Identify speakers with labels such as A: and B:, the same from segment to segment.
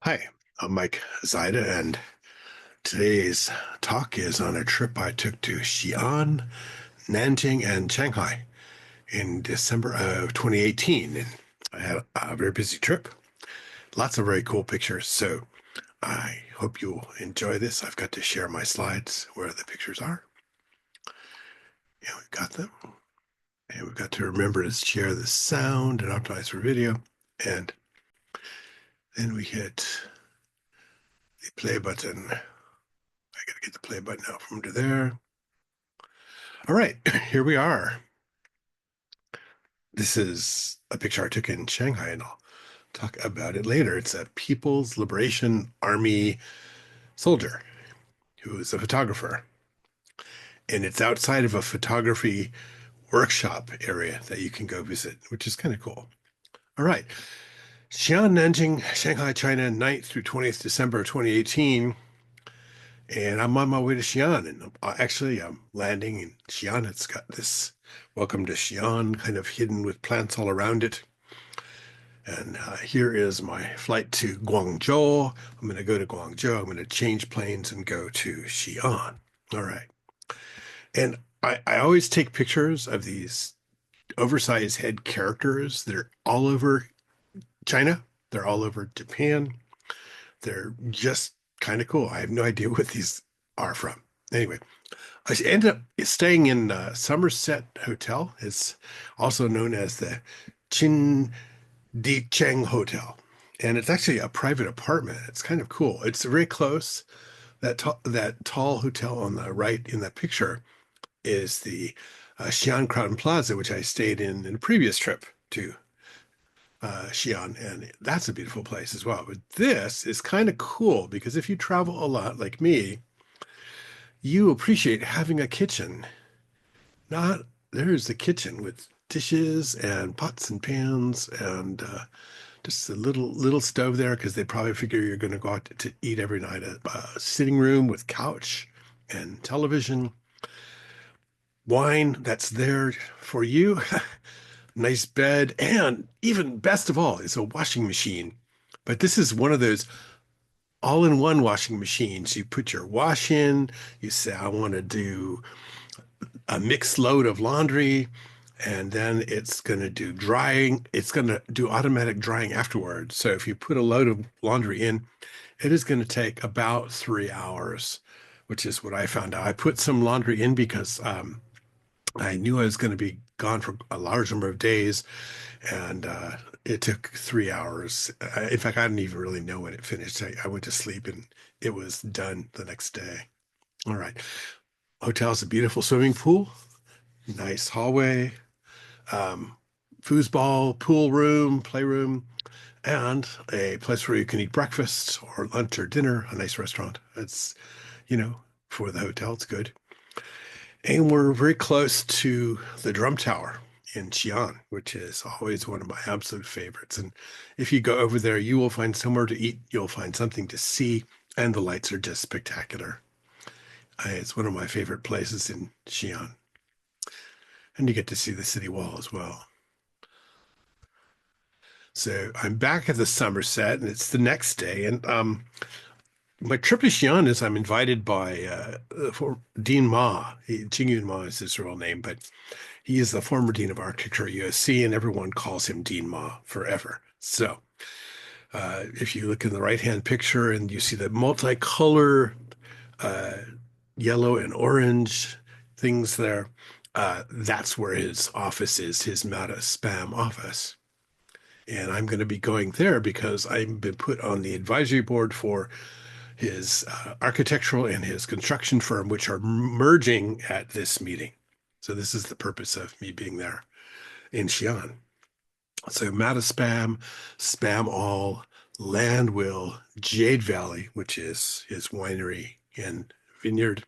A: Hi, I'm Mike Zaida, and today's talk is on a trip I took to Xi'an, Nanjing, and Shanghai in December of 2018. And I had a very busy trip, lots of very cool pictures. So I hope you'll enjoy this. I've got to share my slides where the pictures are. And we've got them. And we've got to remember to share the sound and optimize for video. And then we hit the play button. I got to get the play button out from under there. All right, here we are. This is a picture I took in Shanghai, and I'll talk about it later. It's a People's Liberation Army soldier who is a photographer, and it's outside of a photography workshop area that you can go visit, which is kind of cool. All right. Xi'an Nanjing, Shanghai, China, 9th through 20th December 2018. And I'm on my way to Xi'an. And I'm landing in Xi'an. It's got this welcome to Xi'an kind of hidden with plants all around it. And here is my flight to Guangzhou. I'm going to go to Guangzhou. I'm going to change planes and go to Xi'an. All right. And I always take pictures of these oversized head characters. They're all over China. They're all over Japan. They're just kind of cool. I have no idea what these are from. Anyway, I ended up staying in Somerset Hotel. It's also known as the Chin Di Cheng Hotel. And it's actually a private apartment. It's kind of cool. It's very close. That tall hotel on the right in that picture is the Xi'an Crown Plaza, which I stayed in a previous trip to Xi'an, and that's a beautiful place as well. But this is kind of cool because if you travel a lot like me, you appreciate having a kitchen. Not There's the kitchen with dishes and pots and pans and just a little stove there because they probably figure you're going to go out to eat every night. A sitting room with couch and television, wine that's there for you, nice bed, and even best of all is a washing machine. But this is one of those all-in-one washing machines. You put your wash in, you say, I want to do a mixed load of laundry, and then it's going to do drying. It's going to do automatic drying afterwards. So if you put a load of laundry in, it is going to take about 3 hours, which is what I found out. I put some laundry in because I knew I was going to be gone for a large number of days, and it took 3 hours. In fact, I didn't even really know when it finished. I went to sleep and it was done the next day. All right. Hotel's a beautiful swimming pool, nice hallway, um, foosball, pool room, playroom, and a place where you can eat breakfast or lunch or dinner, a nice restaurant. It's, you know, for the hotel, it's good. And we're very close to the Drum Tower in Xi'an, which is always one of my absolute favorites. And if you go over there, you will find somewhere to eat, you'll find something to see, and the lights are just spectacular. It's one of my favorite places in Xi'an. And you get to see the city wall as well. So I'm back at the Somerset, and it's the next day. And my trip to Xi'an is I'm invited by for Dean Ma. Jingyun Ma is his real name, but he is the former dean of architecture at USC, and everyone calls him Dean Ma forever. So if you look in the right-hand picture and you see the multicolor uh, yellow and orange things there, that's where his office is, his Mata Spam office. And I'm going to be going there because I've been put on the advisory board for his architectural and his construction firm, which are merging at this meeting. So this is the purpose of me being there in Xi'an. So Mata Spam, Spam All, Landwill, Jade Valley, which is his winery and vineyard.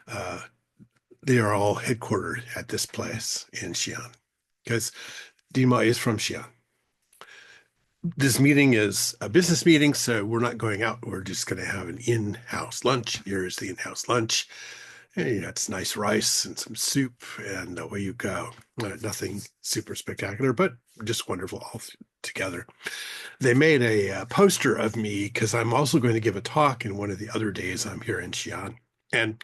A: Uh, they are all headquartered at this place in Xi'an because Dima is from Xi'an. This meeting is a business meeting, so we're not going out. We're just going to have an in-house lunch. Here's the in-house lunch. And, it's nice rice and some soup, and away you go. Nothing super spectacular, but just wonderful all together. They made a poster of me because I'm also going to give a talk in one of the other days I'm here in Xi'an. And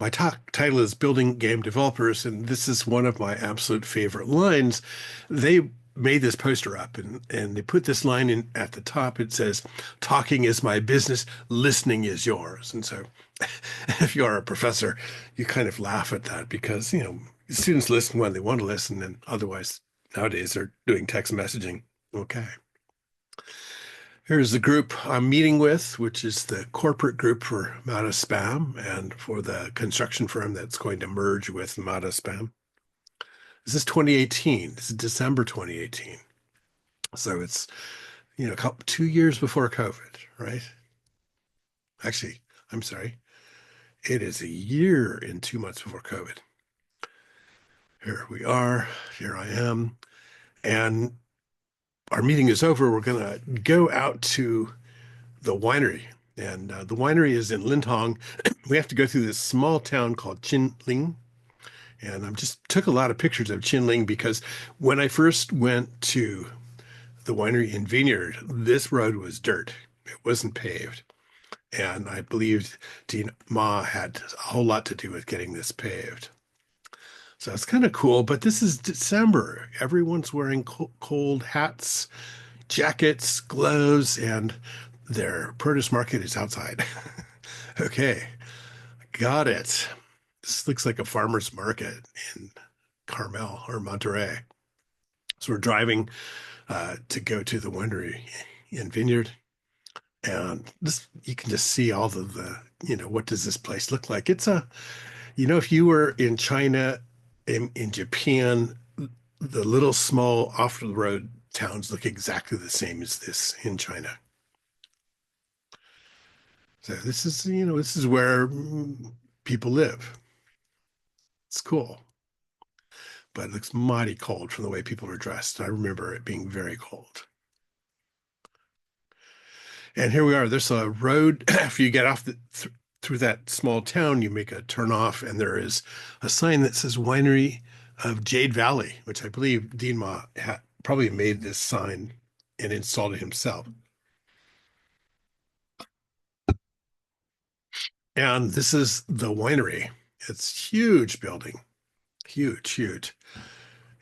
A: my talk title is Building Game Developers, and this is one of my absolute favorite lines. They made this poster up and they put this line in at the top. It says, "Talking is my business, listening is yours." And so if you are a professor, you kind of laugh at that because, students listen when they want to listen, and otherwise nowadays they're doing text messaging. Okay. Here's the group I'm meeting with, which is the corporate group for Mata Spam and for the construction firm that's going to merge with Mata Spam. This is 2018. This is December 2018. So it's, 2 years before COVID, right? Actually, I'm sorry. It is a year and 2 months before COVID. Here we are. Here I am. And our meeting is over. We're going to go out to the winery. And the winery is in Lintong. We have to go through this small town called Qinling. And I just took a lot of pictures of Qinling because when I first went to the winery and vineyard, this road was dirt. It wasn't paved. And I believe Dean Ma had a whole lot to do with getting this paved. So it's kind of cool, but this is December. Everyone's wearing cold hats, jackets, gloves, and their produce market is outside. Okay, got it. This looks like a farmer's market in Carmel or Monterey. So we're driving to go to the winery and vineyard. And this, you can just see all of what does this place look like? It's if you were in China, in Japan, the little small off the road towns look exactly the same as this in China. So this is where people live. It's cool, but it looks mighty cold from the way people are dressed. I remember it being very cold. And here we are. There's a road. After you get off through that small town, you make a turn off, and there is a sign that says Winery of Jade Valley, which I believe Dean Ma probably made this sign and installed it himself. And this is the winery. It's huge building, huge, huge.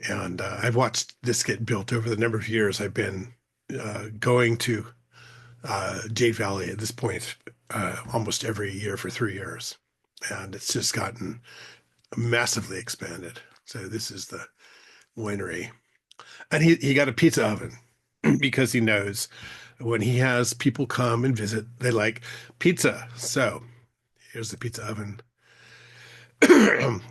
A: And I've watched this get built over the number of years I've been going to Jade Valley at this point almost every year for 3 years. And it's just gotten massively expanded. So this is the winery. And he got a pizza oven because he knows when he has people come and visit, they like pizza. So here's the pizza oven.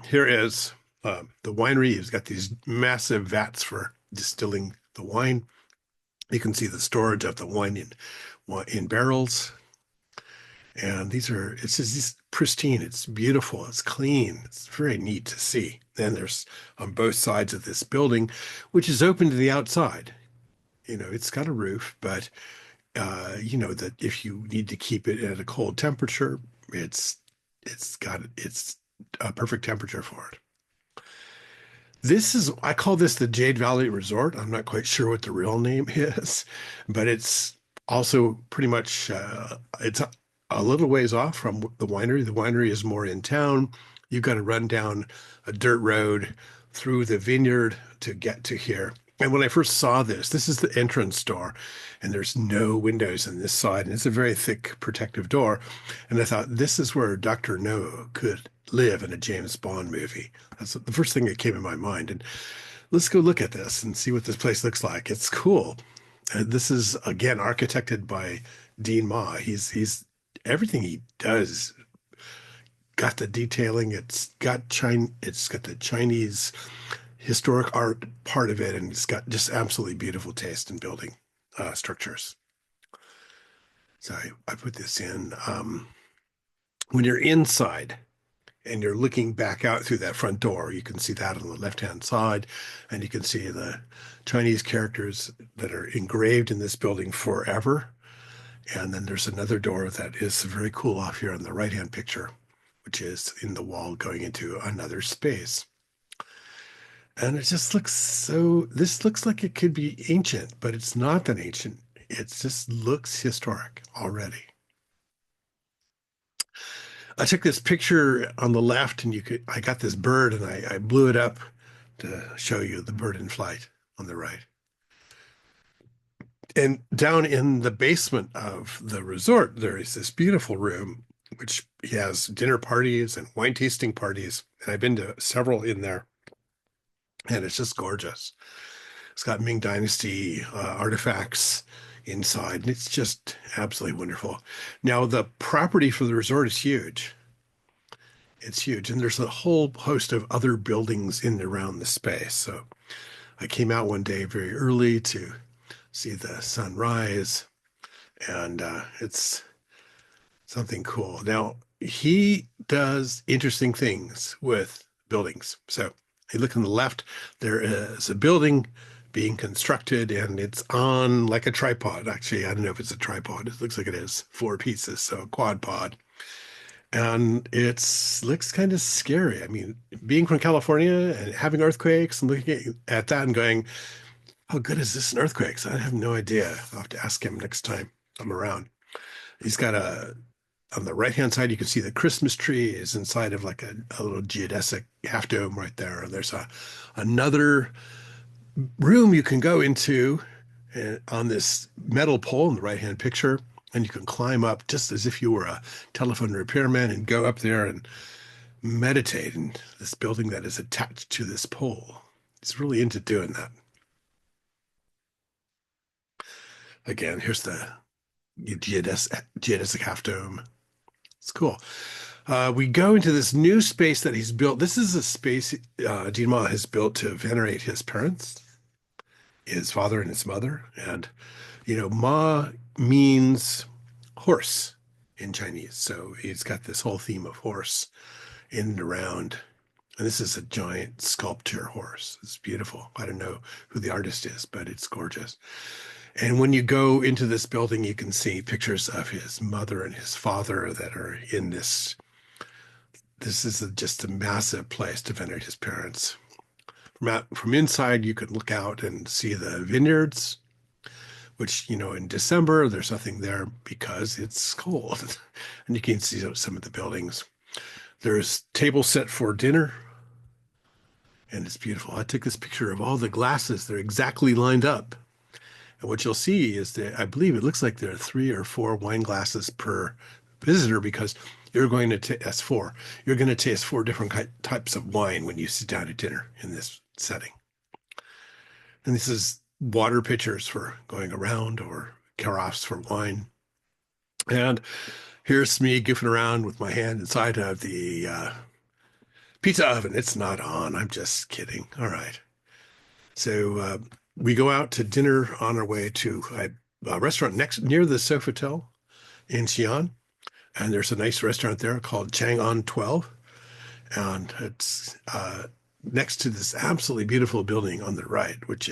A: Here is the winery. He's got these massive vats for distilling the wine. You can see the storage of the wine in barrels. And it's just pristine. It's beautiful. It's clean. It's very neat to see. Then there's on both sides of this building, which is open to the outside. It's got a roof, but that if you need to keep it at a cold temperature, it's a perfect temperature for it. I call this the Jade Valley Resort. I'm not quite sure what the real name is, but it's also pretty much it's a little ways off from the winery. The winery is more in town. You've got to run down a dirt road through the vineyard to get to here. And when I first saw this is the entrance door, and there's no windows on this side, and it's a very thick protective door. And I thought, this is where Dr. No could live in a James Bond movie. That's the first thing that came in my mind. And let's go look at this and see what this place looks like. It's cool. This is again architected by Dean Ma. He's everything he does got the detailing. It's got the Chinese historic art part of it, and it's got just absolutely beautiful taste in building structures. So I put this in. When you're inside and you're looking back out through that front door, you can see that on the left-hand side, and you can see the Chinese characters that are engraved in this building forever. And then there's another door that is very cool off here on the right-hand picture, which is in the wall going into another space. And it just looks so, this looks like it could be ancient, but it's not that ancient. It just looks historic already. I took this picture on the left and I got this bird and I blew it up to show you the bird in flight on the right. And down in the basement of the resort, there is this beautiful room, which has dinner parties and wine tasting parties. And I've been to several in there, and it's just gorgeous. It's got Ming Dynasty artifacts inside, and it's just absolutely wonderful. Now, the property for the resort is huge. It's huge, and there's a whole host of other buildings in and around the space. So I came out one day very early to see the sunrise, and it's something cool. Now, he does interesting things with buildings. So you look on the left, there is a building being constructed, and it's on like a tripod. Actually, I don't know if it's a tripod. It looks like it is 4 pieces, so a quad pod. And it's looks kind of scary. I mean, being from California and having earthquakes and looking at that and going, how good is this in earthquakes? I have no idea. I'll have to ask him next time I'm around. He's got on the right-hand side, you can see the Christmas tree is inside of like a little geodesic half dome right there. There's another room you can go into on this metal pole in the right-hand picture, and you can climb up just as if you were a telephone repairman and go up there and meditate in this building that is attached to this pole. He's really into doing that. Again, here's the geodesic half dome. It's cool. We go into this new space that he's built. This is a space Dean Ma has built to venerate his parents, his father and his mother. And, Ma means horse in Chinese. So he's got this whole theme of horse in and around. And this is a giant sculpture horse. It's beautiful. I don't know who the artist is, but it's gorgeous. And when you go into this building, you can see pictures of his mother and his father that are in this. This is just a massive place to venerate his parents. From inside, you can look out and see the vineyards, which, in December, there's nothing there because it's cold. And you can see some of the buildings. There's tables set for dinner, and it's beautiful. I took this picture of all the glasses. They're exactly lined up. And what you'll see is that I believe it looks like there are 3 or 4 wine glasses per visitor because you're going to taste 4. You're going to taste 4 different types of wine when you sit down to dinner in this setting. And this is water pitchers for going around or carafes for wine. And here's me goofing around with my hand inside of the pizza oven. It's not on. I'm just kidding. All right. So we go out to dinner on our way to a restaurant near the Sofitel in Xi'an. And there's a nice restaurant there called Chang'an 12. And it's next to this absolutely beautiful building on the right, which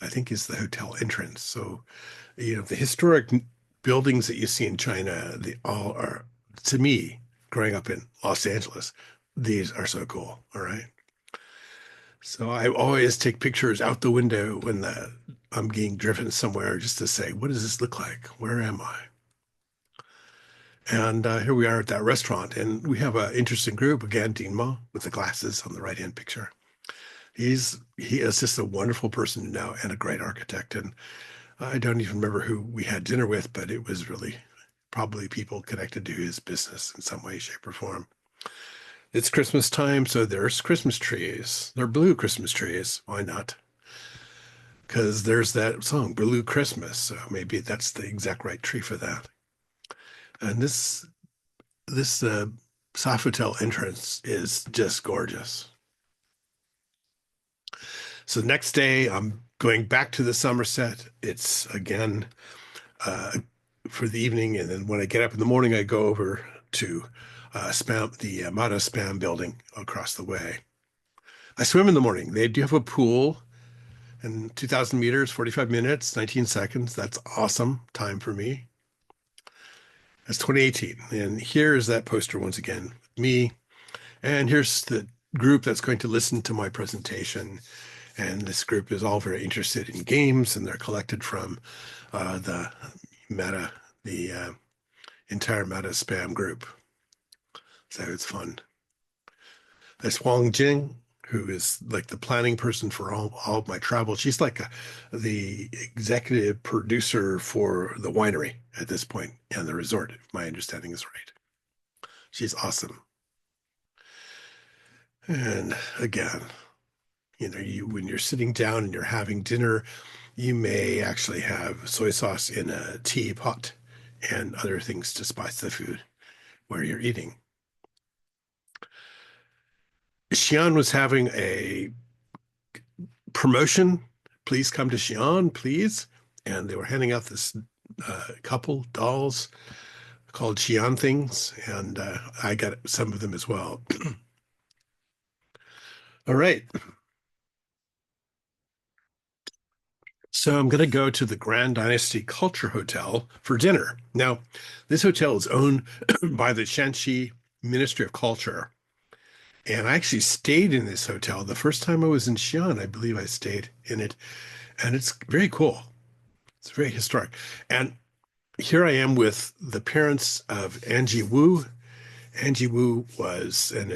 A: I think is the hotel entrance. So, the historic buildings that you see in China, they all are, to me, growing up in Los Angeles, these are so cool. All right. So I always take pictures out the window when I'm being driven somewhere just to say, what does this look like? Where am I? And here we are at that restaurant, and we have an interesting group again. Dean Ma with the glasses on the right-hand picture. He is just a wonderful person to know and a great architect. And I don't even remember who we had dinner with, but it was really probably people connected to his business in some way, shape, or form. It's Christmas time, so there's Christmas trees. They're blue Christmas trees. Why not? Because there's that song, Blue Christmas. So maybe that's the exact right tree for that. And this Sofitel entrance is just gorgeous. So next day, I'm going back to the Somerset. It's again for the evening, and then when I get up in the morning, I go over to the Mata Spam building across the way. I swim in the morning. They do have a pool, and 2,000 meters, 45 minutes, 19 seconds. That's awesome time for me. That's 2018. And here's that poster once again with me. And here's the group that's going to listen to my presentation. And this group is all very interested in games, and they're collected from the Meta, the entire Meta spam group. So it's fun. This Wang Jing, who is like the planning person for all of my travel. She's like the executive producer for the winery at this point and the resort, if my understanding is right. She's awesome. And again, you when you're sitting down and you're having dinner, you may actually have soy sauce in a teapot and other things to spice the food where you're eating. Xi'an was having a promotion. Please come to Xi'an, please. And they were handing out this couple dolls called Xi'an things, and I got some of them as well. All right. So I'm going to go to the Grand Dynasty Culture Hotel for dinner. Now, this hotel is owned by the Shanxi Ministry of Culture. And I actually stayed in this hotel the first time I was in Xi'an. I believe I stayed in it. And it's very cool. It's very historic. And here I am with the parents of Angie Wu. Angie Wu was an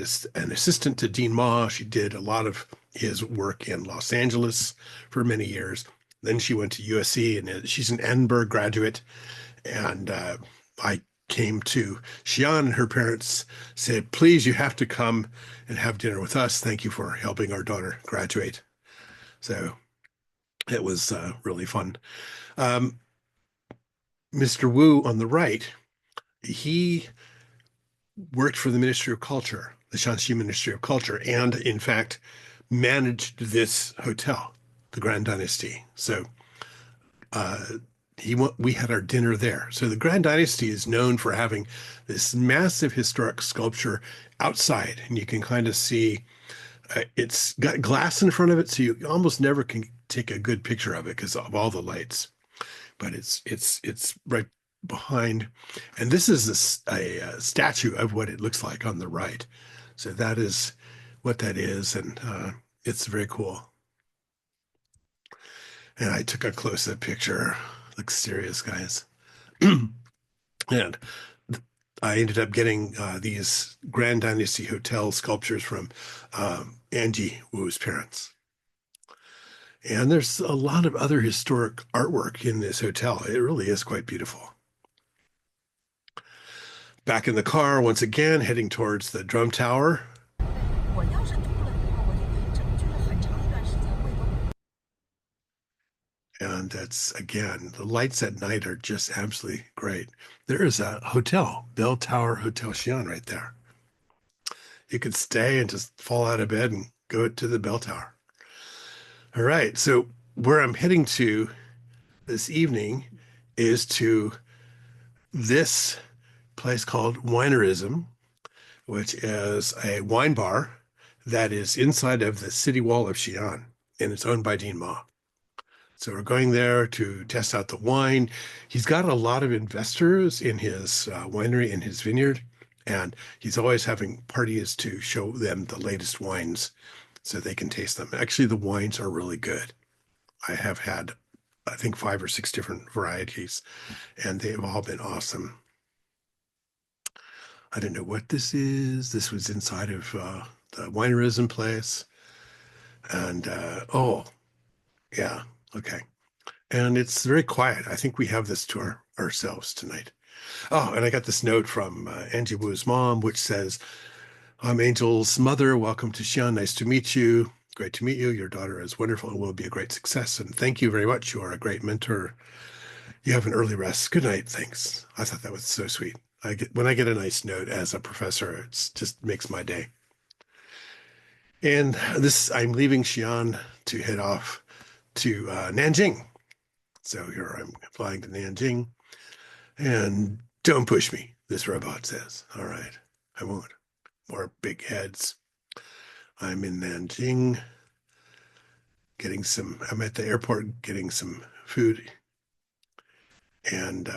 A: assistant to Dean Ma. She did a lot of his work in Los Angeles for many years. Then she went to USC, and she's an Edinburgh graduate. And I came to Xi'an, and her parents said, please, you have to come and have dinner with us. Thank you for helping our daughter graduate. So it was really fun. Um, Mr. Wu on the right, he worked for the Ministry of Culture, the Shanxi Ministry of Culture, and in fact managed this hotel, the Grand Dynasty. So uh, we had our dinner there. So the Grand Dynasty is known for having this massive historic sculpture outside, and you can kind of see it's got glass in front of it, so you almost never can take a good picture of it because of all the lights. But it's right behind, and this is a statue of what it looks like on the right. So that is what that is, and it's very cool. And I took a close-up picture. Looks serious, guys. And I ended up getting these Grand Dynasty Hotel sculptures from Angie Wu's parents. And there's a lot of other historic artwork in this hotel. It really is quite beautiful. Back in the car once again, heading towards the drum tower. And that's again, the lights at night are just absolutely great. There is a hotel, Bell Tower Hotel Xi'an, right there. You could stay and just fall out of bed and go to the Bell Tower. All right. So where I'm heading to this evening is to this place called Winerism, which is a wine bar that is inside of the city wall of Xi'an, and it's owned by Dean Ma. So we're going there to test out the wine. He's got a lot of investors in his winery, in his vineyard, and he's always having parties to show them the latest wines so they can taste them. Actually, the wines are really good. I have had, I think, 5 or 6 different varieties, and they've all been awesome. I don't know what this is. This was inside of the winerism place. And oh, yeah, okay. And it's very quiet. I think we have this to ourselves tonight. Oh, and I got this note from Angie Wu's mom, which says, I'm Angel's mother. Welcome to Xi'an. Nice to meet you. Great to meet you. Your daughter is wonderful and will be a great success. And thank you very much. You are a great mentor. You have an early rest. Good night. Thanks. I thought that was so sweet. When I get a nice note as a professor, it just makes my day. And I'm leaving Xi'an to head off to Nanjing. So here I'm flying to Nanjing. And don't push me, this robot says. All right, I won't. More big heads. I'm in Nanjing I'm at the airport getting some food. And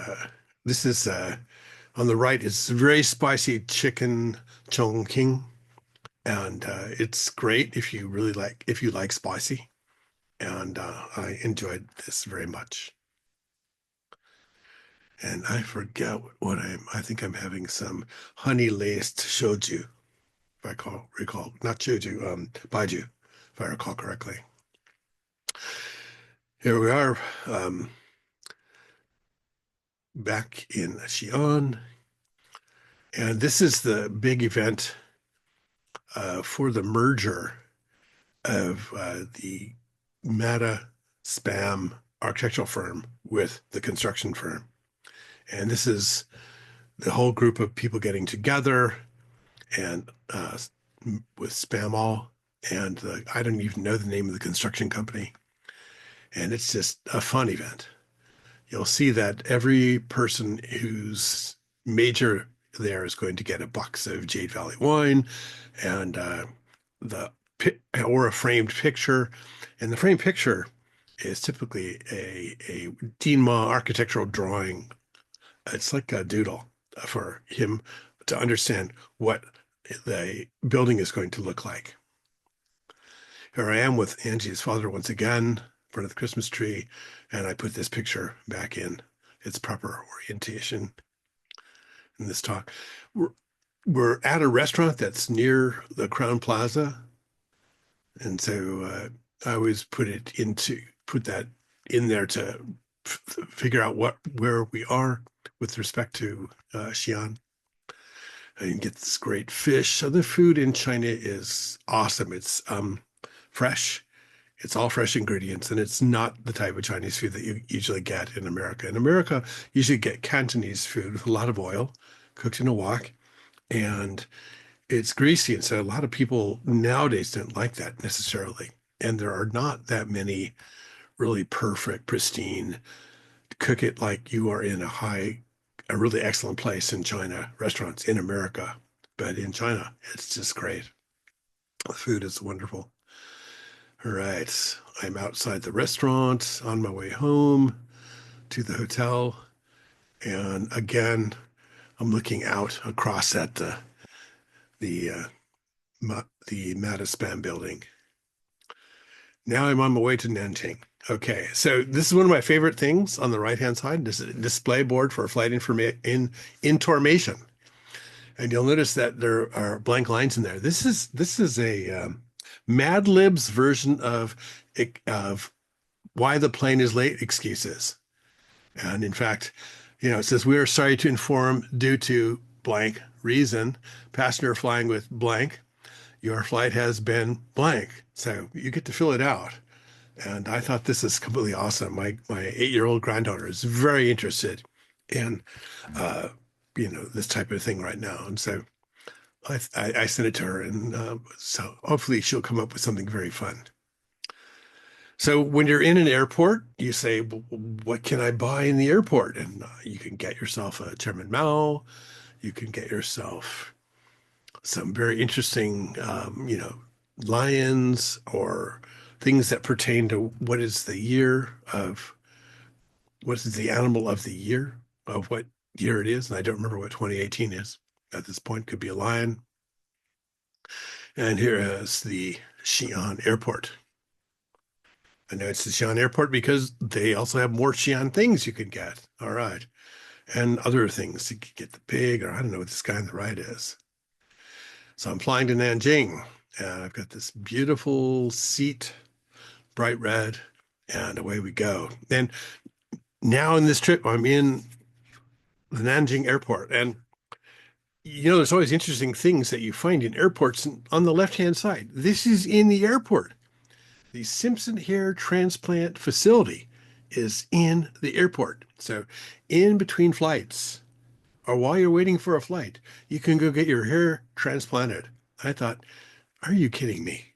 A: this is, on the right, it's very spicy chicken chongqing. and it's great if you like spicy. And I enjoyed this very much. And I forget what I think I'm having some honey laced shoju, if I recall, not shoju, baijiu, if I recall correctly. Here we are, back in Xi'an, and this is the big event for the merger of the Meta spam architectural firm with the construction firm. And this is the whole group of people getting together and with Spamall and I don't even know the name of the construction company. And it's just a fun event. You'll see that every person who's major there is going to get a box of Jade Valley wine and the or a framed picture. And the framed picture is typically a Dienma architectural drawing. It's like a doodle for him to understand what the building is going to look like. Here I am with Angie's father once again in front of the Christmas tree, and I put this picture back in its proper orientation in this talk. We're at a restaurant that's near the Crown Plaza, and so I always put that in there to figure out where we are with respect to Xi'an. And you get this great fish. So the food in China is awesome. It's fresh. It's all fresh ingredients, and it's not the type of Chinese food that you usually get in America. In America, you usually get Cantonese food with a lot of oil, cooked in a wok, and it's greasy. And so a lot of people nowadays don't like that necessarily. And there are not that many really perfect, pristine, cook it like you are in a really excellent place in China, restaurants in America. But in China, it's just great. The food is wonderful. All right. I'm outside the restaurant on my way home to the hotel. And again, I'm looking out across at the the Mataspam building. Now I'm on my way to Nanjing. Okay, so this is one of my favorite things on the right-hand side. This is a display board for flight information. And you'll notice that there are blank lines in there. This is a Mad Lib's version of why the plane is late excuses. And in fact, it says we are sorry to inform due to blank reason, passenger flying with blank, your flight has been blank. So you get to fill it out. And I thought this is completely awesome. My 8-year-old granddaughter is very interested in this type of thing right now. And so I sent it to her, and so hopefully she'll come up with something very fun. So when you're in an airport, you say, what can I buy in the airport? And you can get yourself a Chairman Mao. You can get yourself some very interesting, lions or things that pertain to what is the animal of the year of what year it is. And I don't remember what 2018 is at this point. Could be a lion. And here is the Xi'an Airport. I know it's the Xi'an Airport because they also have more Xi'an things you can get. All right. And other things. You could get the pig, or I don't know what this guy on the right is. So I'm flying to Nanjing, and I've got this beautiful seat, bright red, and away we go. And now in this trip, I'm in the Nanjing Airport, and there's always interesting things that you find in airports. And on the left-hand side, this is in the airport. The Simpson Hair Transplant Facility is in the airport. So in between flights, or while you're waiting for a flight, you can go get your hair transplanted. I thought, are you kidding me?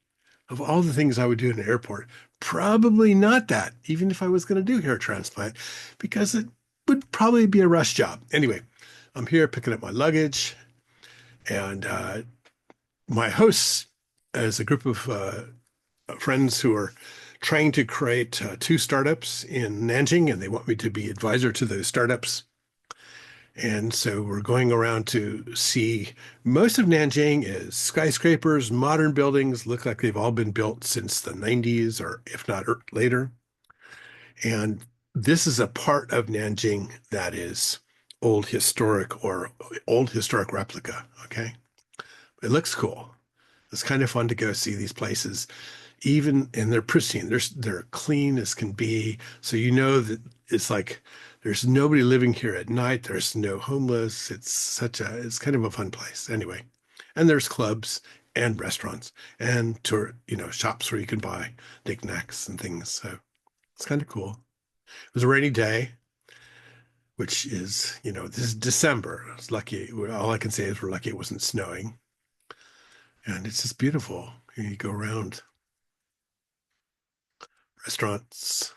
A: Of all the things I would do in an airport, probably not that, even if I was going to do hair transplant, because it would probably be a rush job. Anyway, I'm here picking up my luggage, and my hosts, as a group of friends who are trying to create 2 startups in Nanjing, and they want me to be advisor to those startups. And so we're going around to see most of Nanjing is skyscrapers, modern buildings, look like they've all been built since the 90s or if not later. And this is a part of Nanjing that is old historic or old historic replica. Okay. It looks cool. It's kind of fun to go see these places, even and they're pristine. They're clean as can be. So you know that it's like there's nobody living here at night. There's no homeless. It's kind of a fun place. Anyway. And there's clubs and restaurants and shops where you can buy knickknacks and things. So it's kind of cool. It was a rainy day, which is, this is December. It's lucky. All I can say is we're lucky it wasn't snowing. And it's just beautiful. You go around restaurants.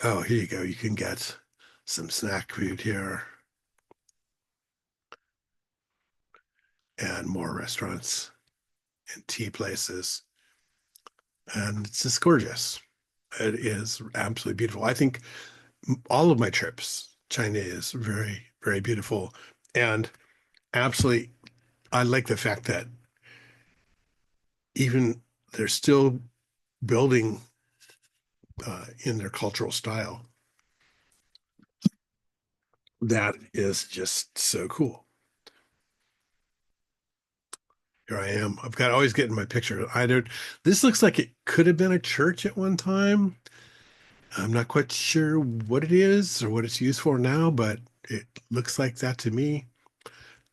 A: Oh, here you go. You can get some snack food here and more restaurants and tea places. And it's just gorgeous. It is absolutely beautiful. I think all of my trips, China is very, very beautiful. And absolutely, I like the fact that even they're still building in their cultural style. That is just so cool. Here I am. I've got to always get in my picture. This looks like it could have been a church at one time. I'm not quite sure what it is or what it's used for now, but it looks like that to me.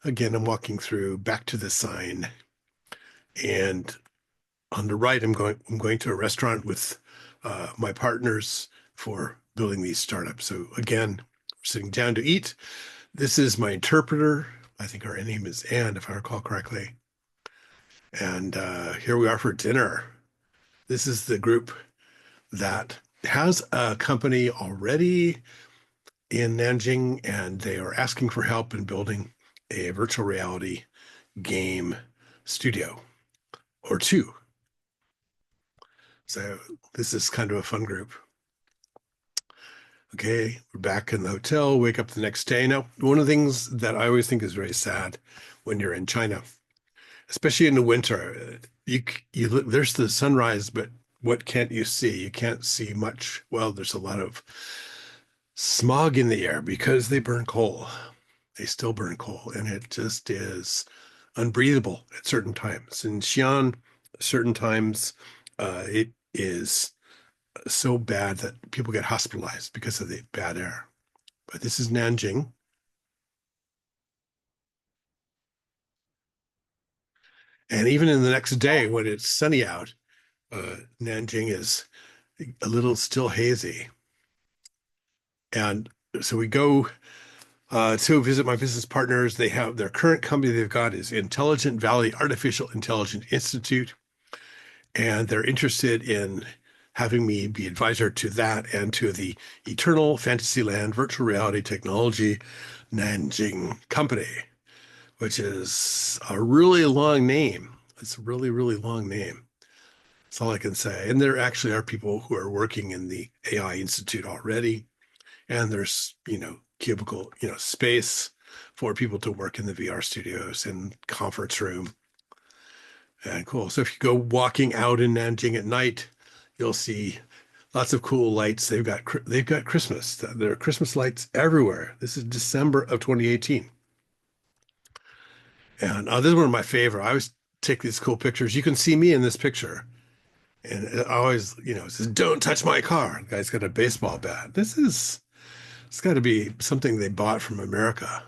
A: Again, I'm walking through back to the sign, and on the right, I'm going to a restaurant with my partners for building these startups. So again, we're sitting down to eat. This is my interpreter. I think her name is Anne, if I recall correctly. And here we are for dinner. This is the group that has a company already in Nanjing, and they are asking for help in building a virtual reality game studio or two. So this is kind of a fun group. Okay, we're back in the hotel, wake up the next day. Now, one of the things that I always think is very sad when you're in China, especially in the winter, you look, there's the sunrise, but what can't you see? You can't see much. Well, there's a lot of smog in the air because they burn coal. They still burn coal, and it just is unbreathable at certain times. In Xi'an, certain times, it is so bad that people get hospitalized because of the bad air. But this is Nanjing. And even in the next day, when it's sunny out, Nanjing is a little still hazy. And so we go to visit my business partners. They have their current company they've got is Intelligent Valley Artificial Intelligence Institute, and they're interested in having me be advisor to that and to the Eternal Fantasyland Virtual Reality Technology Nanjing Company, which is a really long name. It's a really, really long name. That's all I can say. And there actually are people who are working in the AI Institute already. And there's, cubicle, space for people to work in the VR studios and conference room. And cool. So if you go walking out in Nanjing at night, you'll see lots of cool lights. They've got Christmas. There are Christmas lights everywhere. This is December of 2018. And this is one of my favorite. I always take these cool pictures. You can see me in this picture. And it always, it says, "Don't touch my car." The guy's got a baseball bat. It's got to be something they bought from America.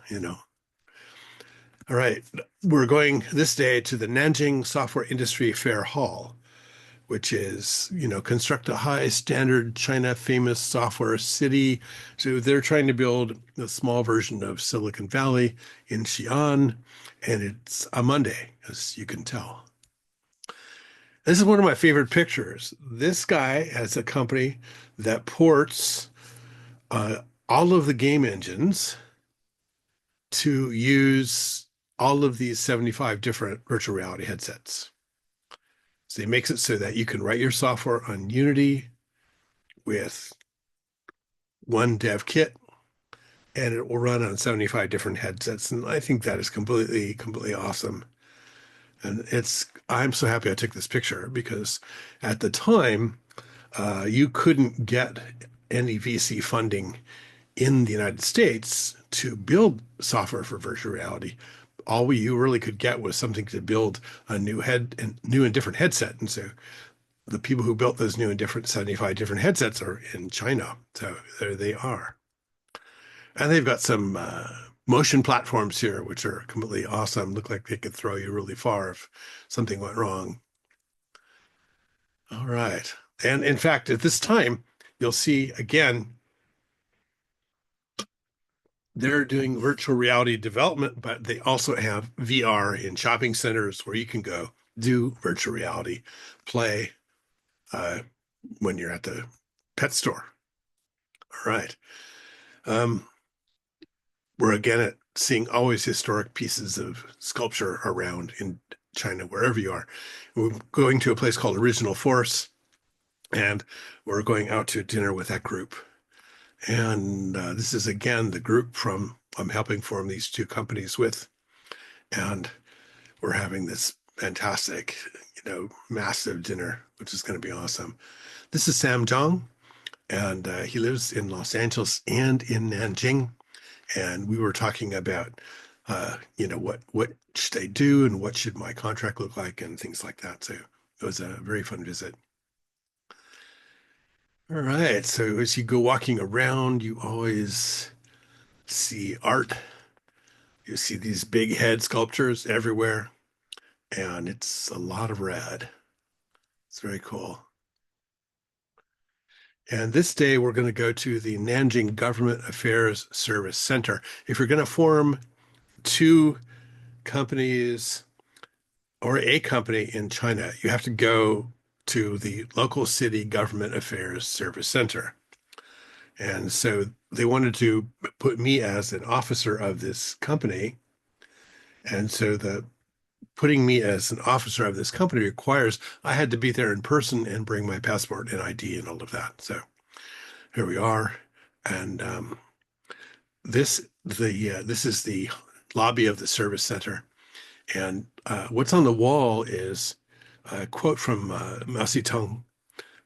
A: All right. We're going this day to the Nanjing Software Industry Fair Hall, which is, construct a high standard China famous software city. So they're trying to build a small version of Silicon Valley in Xi'an, and it's a Monday, as you can tell. This is one of my favorite pictures. This guy has a company that ports uh, all of the game engines to use all of these 75 different virtual reality headsets. So he makes it so that you can write your software on Unity with one dev kit and it will run on 75 different headsets. And I think that is completely awesome. And I'm so happy I took this picture because at the time, you couldn't get any VC funding in the United States to build software for virtual reality. You really could get was something to build a new and different headset. And so the people who built those new and different 75 different headsets are in China. So there they are. And they've got some motion platforms here, which are completely awesome. Look like they could throw you really far if something went wrong. All right. And in fact, at this time, you'll see again, they're doing virtual reality development, but they also have VR in shopping centers where you can go do virtual reality play uh, when you're at the pet store. All right. Um, we're again at seeing always historic pieces of sculpture around in China, wherever you are. We're going to a place called Original Force, and we're going out to dinner with that group. And this is again the group from I'm helping form these two companies with, and we're having this fantastic, massive dinner, which is going to be awesome. This is Sam Zhang, and he lives in Los Angeles and in Nanjing. And we were talking about, what should I do and what should my contract look like and things like that. So it was a very fun visit. All right. So as you go walking around, you always see art. You see these big head sculptures everywhere, and it's a lot of red. It's very cool. And this day, we're going to go to the Nanjing Government Affairs Service Center. If you're going to form two companies or a company in China, you have to go to the local city government affairs service center. And so they wanted to put me as an officer of this company. And so the putting me as an officer of this company requires I had to be there in person and bring my passport and ID and all of that. So here we are. And this is the lobby of the service center. And what's on the wall is a quote from Mao Zedong,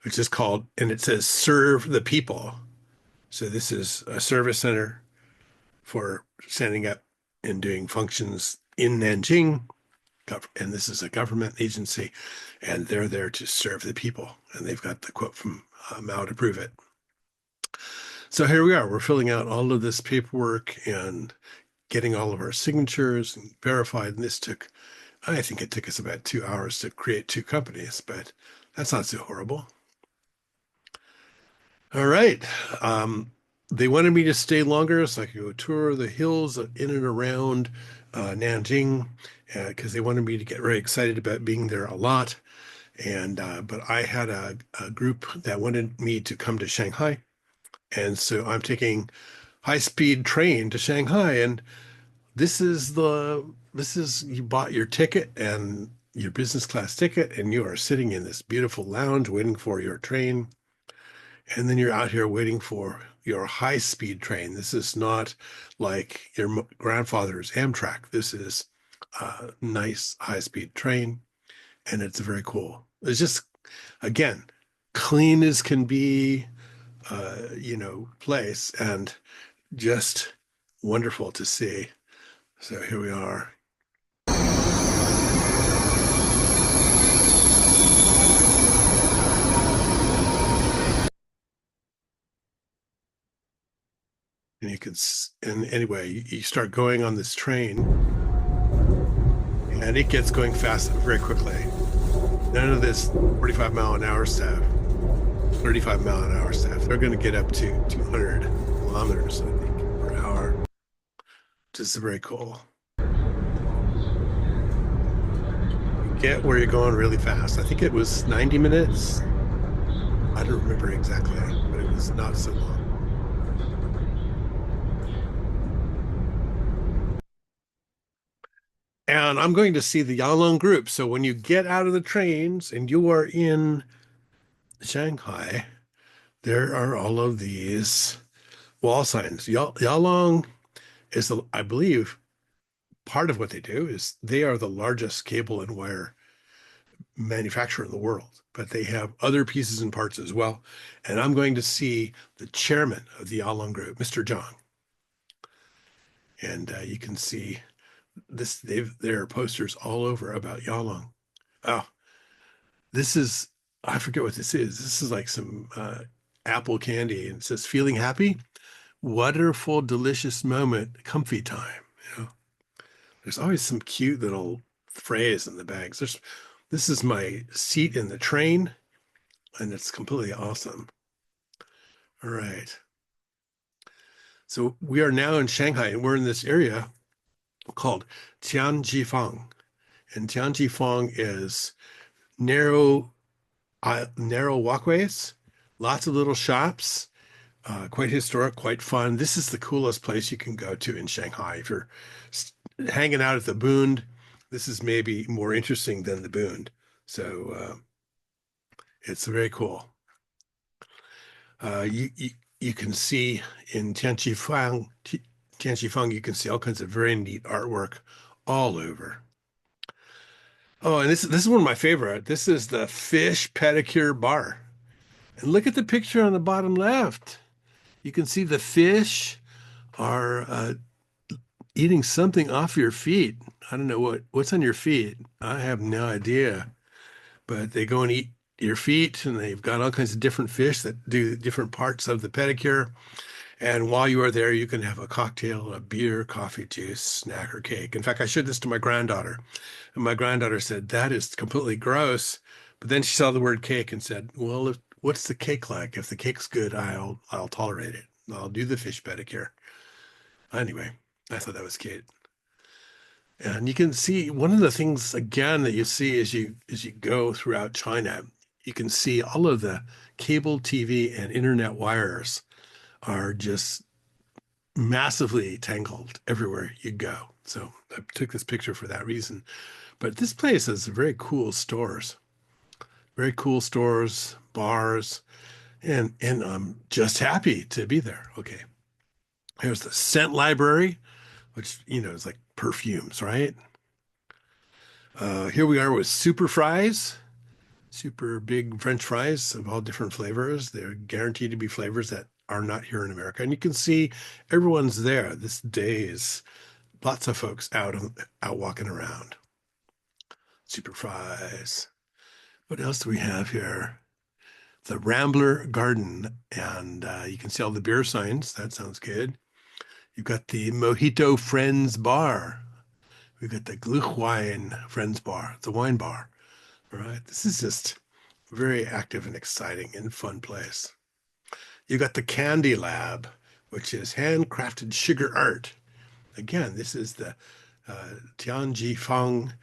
A: which is called, and it says, serve the people. So this is a service center for standing up and doing functions in Nanjing. And this is a government agency, and they're there to serve the people. And they've got the quote from Mao to prove it. So here we are. We're filling out all of this paperwork and getting all of our signatures and verified. And I think it took us about 2 hours to create two companies, but that's not so horrible. All right. They wanted me to stay longer so I could go tour the hills in and around Nanjing because they wanted me to get very excited about being there a lot. And but I had a group that wanted me to come to Shanghai, and so I'm taking high-speed train to Shanghai. And this is you bought your ticket and your business class ticket, and you are sitting in this beautiful lounge waiting for your train. And then you're out here waiting for your high-speed train. This is not like your grandfather's Amtrak. This is a nice high-speed train, and it's very cool. It's just, again, clean as can be, place, and just wonderful to see. So here we are. And and anyway, you start going on this train, and it gets going fast very quickly. None of this 45 mile an hour stuff, 35 mile an hour stuff. They're going to get up to 200 kilometers, I think, per hour, which is very cool. You get where you're going really fast. I think it was 90 minutes. I don't remember exactly, but it was not so long. And I'm going to see the Yalong group. So when you get out of the trains and you are in Shanghai, there are all of these wall signs. Yalong is, I believe, part of what they do is they are the largest cable and wire manufacturer in the world, but they have other pieces and parts as well. And I'm going to see the chairman of the Yalong Group, Mr. Zhang, and you can see this. There are posters all over about Yalong. Oh, this is I forget what this is. This is like some apple candy, and it says "Feeling happy, wonderful, delicious moment, comfy time." You know, there's always some cute little phrase in the bags. This is my seat in the train, and it's completely awesome. All right. So we are now in Shanghai, and we're in this area called Tianjifang. And Tianjifang is narrow, narrow walkways, lots of little shops, quite historic, quite fun. This is the coolest place you can go to in Shanghai. If you're hanging out at the Bund, this is maybe more interesting than the Bund. So it's very cool. You can see in Tianjifang, you can see all kinds of very neat artwork all over. Oh, and this is one of my favorite. This is the fish pedicure bar. And look at the picture on the bottom left. You can see the fish are eating something off your feet. I don't know what's on your feet. I have no idea. But they go and eat your feet, and they've got all kinds of different fish that do different parts of the pedicure. And while you are there, you can have a cocktail, a beer, coffee, juice, snack, or cake. In fact, I showed this to my granddaughter, and my granddaughter said, "That is completely gross." But then she saw the word cake and said, "Well, what's the cake like? If the cake's good, I'll tolerate it. I'll do the fish pedicure." Anyway, I thought that was cute. And you can see one of the things again that you see as you go throughout China, you can see all of the cable TV and internet wires are just massively tangled everywhere you go. So I took this picture for that reason. But this place has very cool stores, bars, and I'm just happy to be there. Okay. Here's the scent library, which is like perfumes, right? Here we are with super fries, super big French fries of all different flavors. They're guaranteed to be flavors that are not here in America. And you can see everyone's there. This day is lots of folks out walking around. Super fries. What else do we have here? The Rambler Garden, and you can see all the beer signs. That sounds good. You've got the Mojito Friends Bar. We've got the Gluchwein Friends Bar, the wine bar. All right, this is just very active and exciting and fun place. You got the Candy Lab, which is handcrafted sugar art. Again, this is the Tianjifang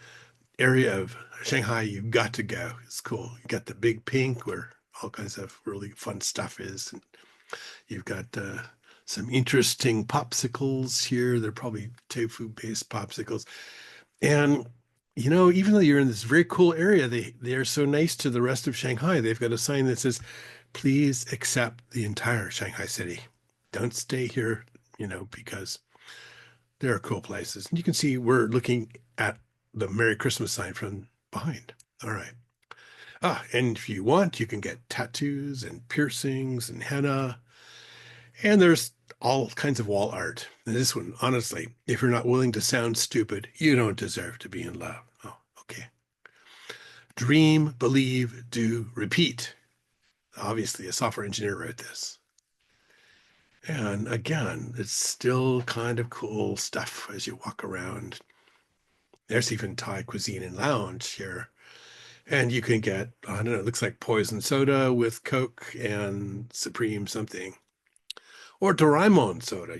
A: area of Shanghai you've got to go. It's cool. You got the Big Pink where all kinds of really fun stuff is. And you've got some interesting popsicles here. They're probably tofu-based popsicles. And even though you're in this very cool area, they are so nice to the rest of Shanghai. They've got a sign that says, "Please accept the entire Shanghai city. Don't stay here, because there are cool places." And you can see we're looking at the Merry Christmas sign from behind. All right. And if you want, you can get tattoos and piercings and henna. And there's all kinds of wall art. And this one, honestly, if you're not willing to sound stupid, you don't deserve to be in love. Oh, okay. Dream, believe, do, repeat. Obviously, a software engineer wrote this. And again, it's still kind of cool stuff as you walk around. There's even Thai cuisine and lounge here. And you can get, I don't know, it looks like poison soda with Coke and Supreme something. Or Doraemon soda.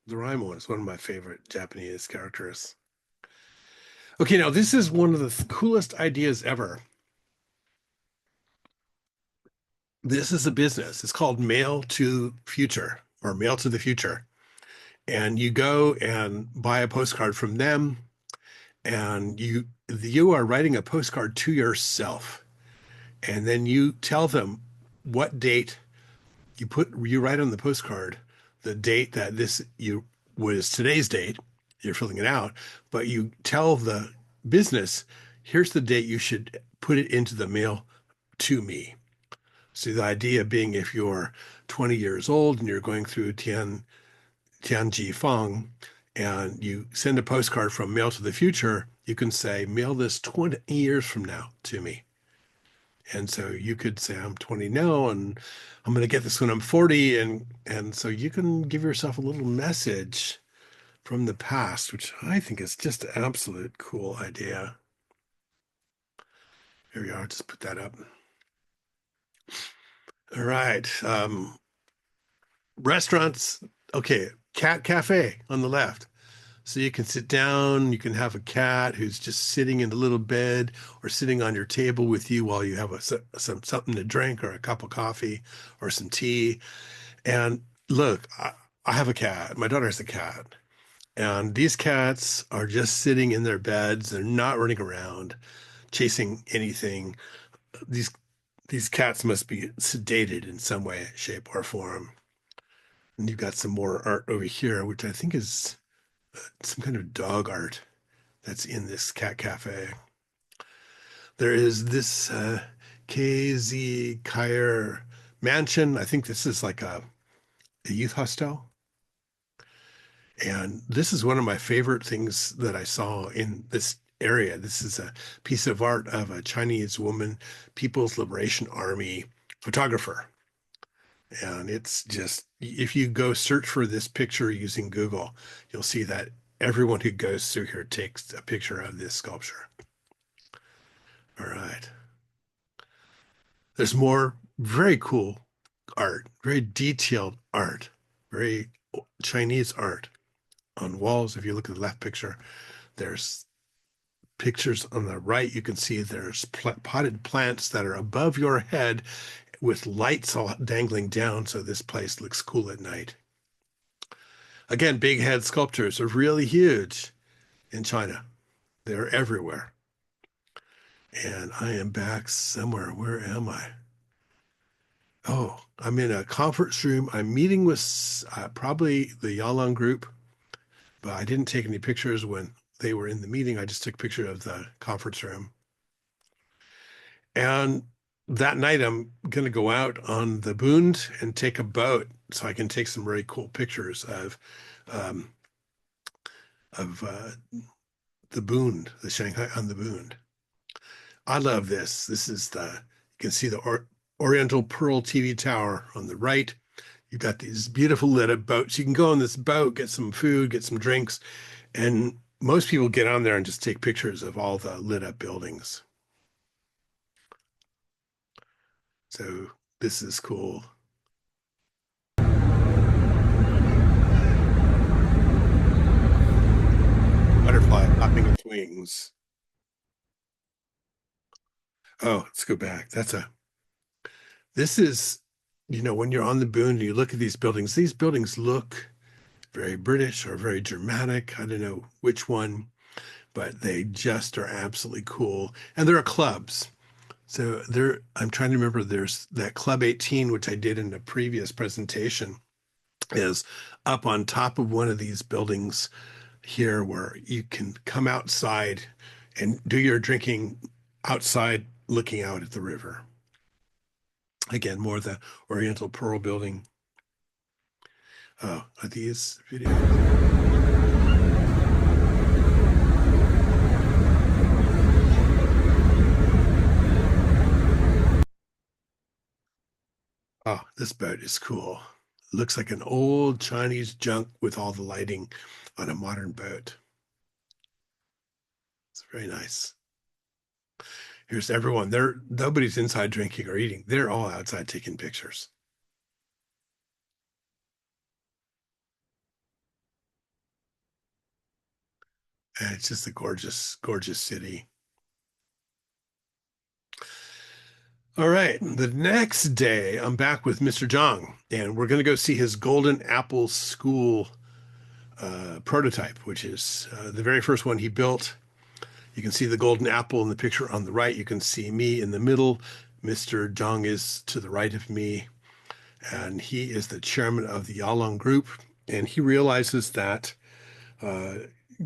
A: Doraemon is one of my favorite Japanese characters. Okay, now this is one of the coolest ideas ever. This is a business. It's called Mail to Future or Mail to the Future. And you go and buy a postcard from them, and you are writing a postcard to yourself. And then you tell them what date you write on the postcard the date that this you was today's date. You're filling it out, but you tell the business, here's the date you should put it into the mail to me. So the idea being if you're 20 years old and you're going through Tianji Feng and you send a postcard from Mail to the Future, you can say, mail this 20 years from now to me. And so you could say, I'm 20 now and I'm going to get this when I'm 40. And so you can give yourself a little message from the past, which I think is just an absolute cool idea. Here we are. Just put that up. All right. Restaurants. Okay. Cat cafe on the left. So you can sit down, you can have a cat who's just sitting in a little bed or sitting on your table with you while you have something to drink or a cup of coffee or some tea. And look, I have a cat. My daughter has a cat. And these cats are just sitting in their beds. They're not running around chasing anything. These these cats must be sedated in some way, shape, or form. And you've got some more art over here, which I think is some kind of dog art that's in this cat cafe. There is this KZ Kyer mansion. I think this is like a youth hostel. And this is one of my favorite things that I saw in this area. This is a piece of art of a Chinese woman, People's Liberation Army photographer. And it's just, if you go search for this picture using Google, you'll see that everyone who goes through here takes a picture of this sculpture. All right. There's more very cool art, very detailed art, very Chinese art on walls. If you look at the left picture, there's pictures on the right. You can see there's potted plants that are above your head with lights all dangling down. So this place looks cool at night. Again, big head sculptures are really huge in China. They're everywhere. And I am back somewhere. Where am I? Oh, I'm in a conference room. I'm meeting with probably the Yalan group, but I didn't take any pictures when they were in the meeting. I just took a picture of the conference room. And that night, I'm going to go out on the Bund and take a boat so I can take some really cool pictures um, of the Bund, the Shanghai on the Bund. I love this. This is you can see the Oriental Pearl TV tower on the right. You've got these beautiful lit up boats. You can go on this boat, get some food, get some drinks, and most people get on there and just take pictures of all the lit up buildings. So this is cool. Butterfly flapping its wings. Oh, let's go back. This is, when you're on the Boon and you look at these buildings look very British or very dramatic. I don't know which one, but they just are absolutely cool. And there are clubs. So I'm trying to remember, there's that Club 18, which I did in a previous presentation, is up on top of one of these buildings here where you can come outside and do your drinking outside looking out at the river. Again, more the Oriental Pearl building. Oh, are these videos? Oh, this boat is cool. Looks like an old Chinese junk with all the lighting on a modern boat. It's very nice. Here's everyone. Nobody's inside drinking or eating. They're all outside taking pictures. And it's just a gorgeous, gorgeous city. All right. The next day, I'm back with Mr. Zhang, and we're going to go see his Golden Apple School prototype, which is the very first one he built. You can see the golden apple in the picture on the right. You can see me in the middle. Mr. Zhang is to the right of me. and he is the chairman of the Yalong Group. And he realizes that uh,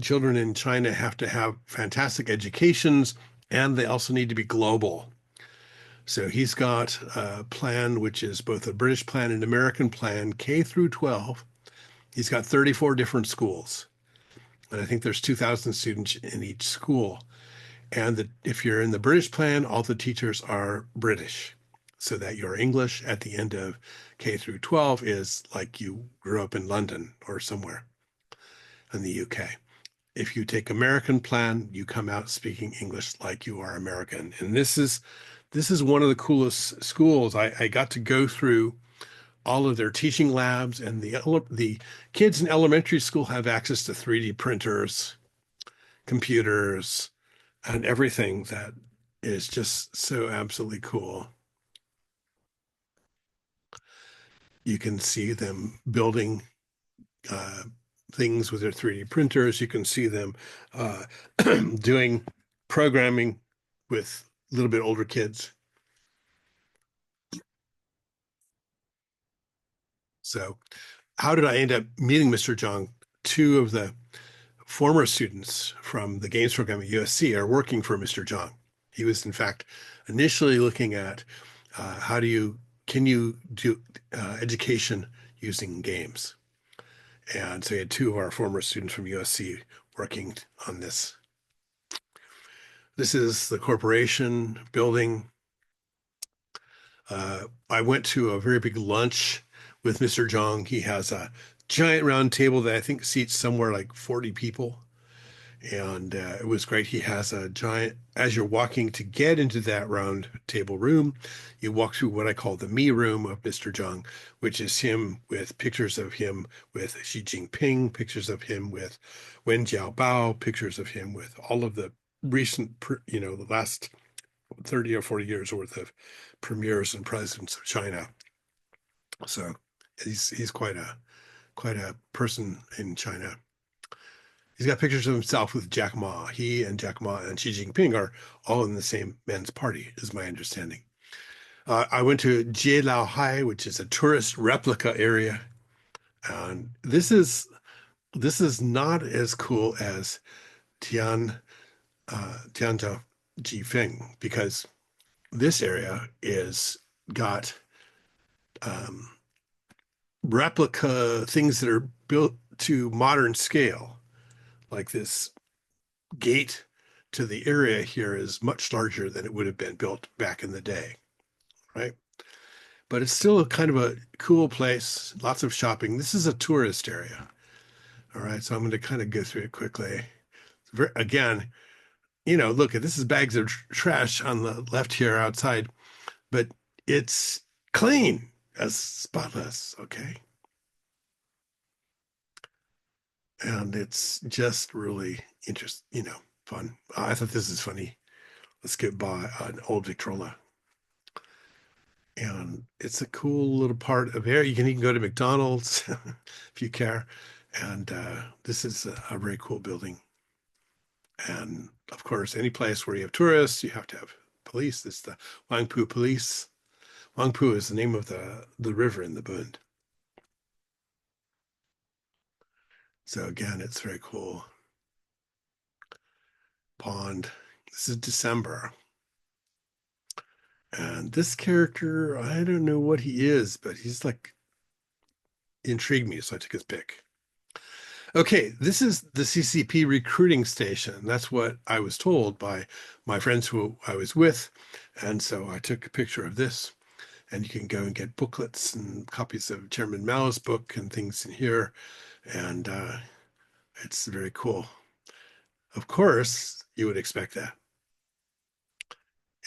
A: children in China have to have fantastic educations, and they also need to be global. So he's got a plan, which is both a British plan and American plan, K through 12. He's got 34 different schools, and I think there's 2,000 students in each school. And if you're in the British plan, all the teachers are British, so that your English at the end of K through 12 is like you grew up in London or somewhere in the UK. If you take American plan, you come out speaking English like you are American. And this is one of the coolest schools. I got to go through all of their teaching labs, and the kids in elementary school have access to 3D printers, computers, and everything that is just so absolutely cool. You can see them building uh, things with their 3D printers. You can see them uh, doing programming with a little bit older kids. So, how did I end up meeting Mr. Zhang? Two of the former students from the games program at USC are working for Mr. Zhang. He was, in fact, initially looking at how do you can you do education using games. And so he had two of our former students from USC working on this. This is the corporation building. I went to a very big lunch with Mr. Zhang. He has a giant round table that I think seats somewhere like 40 people. And it was great. He has a giant, as you're walking to get into that round table room, you walk through what I call the me room of Mr. Zhang, which is him with pictures of him with Xi Jinping, pictures of him with Wen Jiabao, pictures of him with all of the recent, the last 30 or 40 years worth of premiers and presidents of China. So he's quite a person in China. He's got pictures of himself with Jack Ma. He and Jack Ma and Xi Jinping are all in the same men's party, is my understanding. I went to Jielao, which is a tourist replica area, and this is not as cool as Tianzhou Jifeng, because this area is got um, replica things that are built to modern scale, like this gate to the area here is much larger than it would have been built back in the day, right? But it's still a kind of a cool place, lots of shopping. This is a tourist area. All right, so I'm going to kind of go through it quickly. Again, look, this is bags of trash on the left here outside, but it's clean, as spotless, okay? And it's just really interesting, fun. I thought this is funny. Let's get by an old Victrola. And it's a cool little part of here. You can even go to McDonald's if you care. And this is a very cool building. And of course, any place where you have tourists, you have to have police. This is the Wangpu Police. Wangpu is the name of the river in the Bund. So again, it's very cool. Pond. This is December. And this character, I don't know what he is, but he's like intrigued me, so I took his pic. Okay, this is the CCP recruiting station. That's what I was told by my friends who I was with. And so I took a picture of this, and you can go and get booklets and copies of Chairman Mao's book and things in here. And it's very cool. Of course, you would expect that.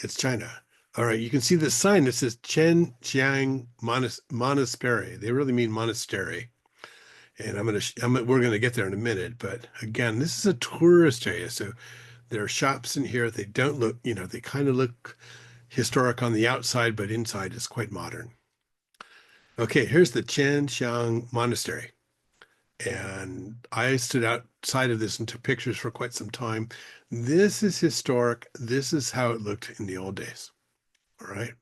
A: It's China. All right, you can see this sign that says Chen Jiang Monastery. They really mean monastery. And we're gonna get there in a minute. But again, this is a tourist area, so there are shops in here. They don't look, they kind of look historic on the outside, but inside is quite modern. Okay, here's the Chen Xiang Monastery. And I stood outside of this and took pictures for quite some time. This is historic. This is how it looked in the old days. All right.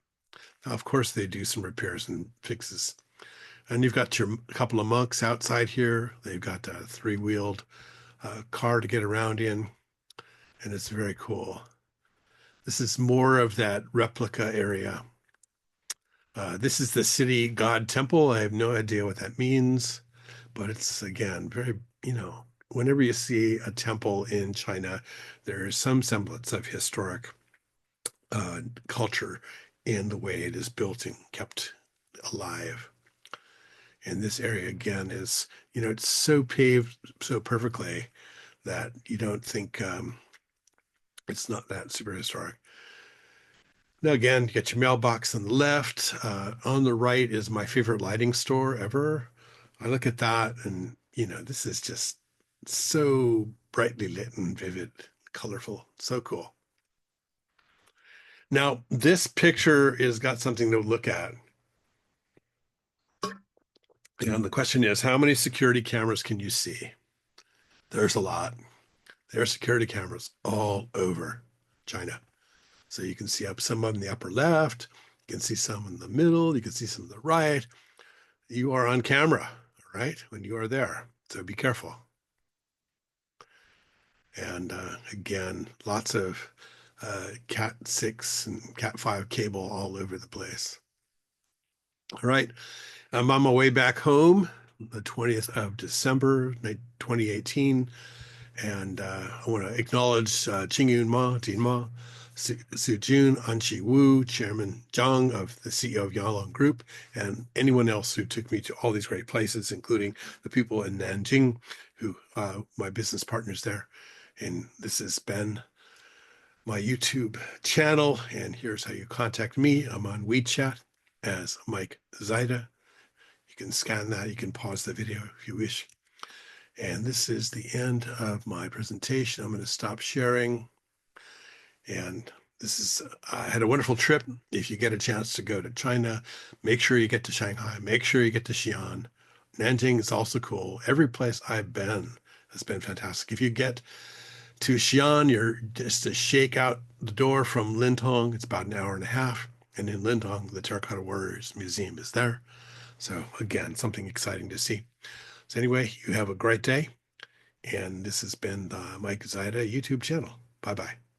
A: Of course, they do some repairs and fixes. And you've got your couple of monks outside here. They've got a three-wheeled car to get around in, and it's very cool. This is more of that replica area. This is the city god temple. I have no idea what that means, but it's again very, whenever you see a temple in China, there is some semblance of historic culture in the way it is built and kept alive. And this area again is, it's so paved so perfectly that you don't think it's not that super historic. Now, again, you got your mailbox on the left. On the right is my favorite lighting store ever. I look at that and, this is just so brightly lit and vivid, colorful, so cool. Now, this picture is got something to look at. And the question is, how many security cameras can you see? There's a lot. There are security cameras all over China. So you can see up some of them in the upper left, you can see some in the middle, you can see some in the right. You are on camera, right? When you are there. So be careful. And again, lots of Cat 6 and Cat 5 cable all over the place. All right. I'm on my way back home, the 20th of December, 2018. And I want to acknowledge Qingyun Ma, Jin Ma, Su Jun, Anqi Wu, Chairman Zhang of the CEO of Yalong Group, and anyone else who took me to all these great places, including the people in Nanjing, who my business partners there. And this has been my YouTube channel. And here's how you contact me. I'm on WeChat as Mike Zaida. You can scan that. You can pause the video if you wish. And this is the end of my presentation. I'm going to stop sharing. And I had a wonderful trip. If you get a chance to go to China, make sure you get to Shanghai, make sure you get to Xi'an. Nanjing is also cool. Every place I've been has been fantastic. If you get to Xi'an, you're just to shake out the door from Lintong. It's about an hour and a half. And in Lintong, the Terracotta Warriors Museum is there. So again, something exciting to see. So anyway, you have a great day. And this has been the Mike Zaida YouTube channel. Bye-bye.